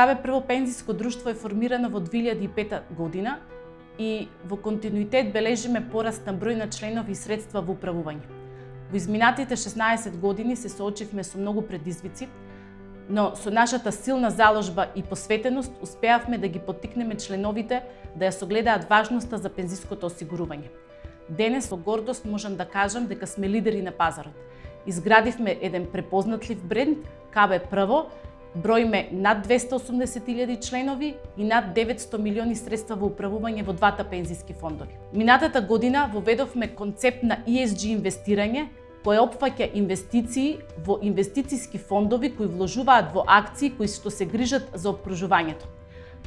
КБ Прво пензиско друштво е формирано во 2005 година и во континуитет бележиме пораст на број на членови и средства во управување. Во изминатите 16 години се соочивме со многу предизвици, но со нашата силна заложба и посветеност успеавме да ги поттикнеме членовите да ја согледаат важноста за пензиското осигурување. Денес со гордост можам да кажам дека сме лидери на пазарот. Изградивме еден препознатлив бренд КБ Прво, броиме над 280.000 членови и над 900 милиони средства во управување во двата пензиски фондови. Минатата година воведовме концепт на ESG инвестирање, кој опфаќа инвестиции во инвестициски фондови кои вложуваат во акции кои што се грижат за опкружувањето.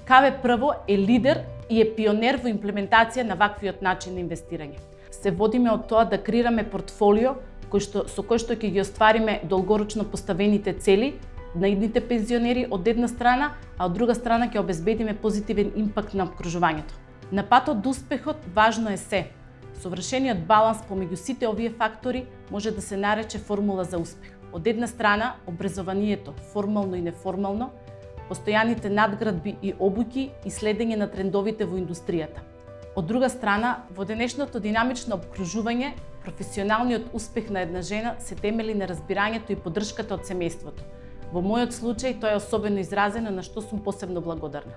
КБ Прво е лидер и е пионер во имплементација на ваквиот начин на инвестирање. Се водиме од тоа да креираме портфолио со кој што ќе ги оствариме долгорочно поставените цели на идните пензионери од една страна, а од друга страна ќе обезбедиме позитивен импакт на опкружувањето. На патот до успехот важно е се. Совршениот баланс помеѓу сите овие фактори може да се нарече формула за успех. Од една страна, образованието, формално и неформално, постојаните надградби и обуки и следење на трендовите во индустријата. Од друга страна, во денешното динамично опкружување, професионалниот успех на една жена се темели на разбирањето и поддршката од семејството. Во мојот случај тоа е особено изразено, на што сум посебно благодарна.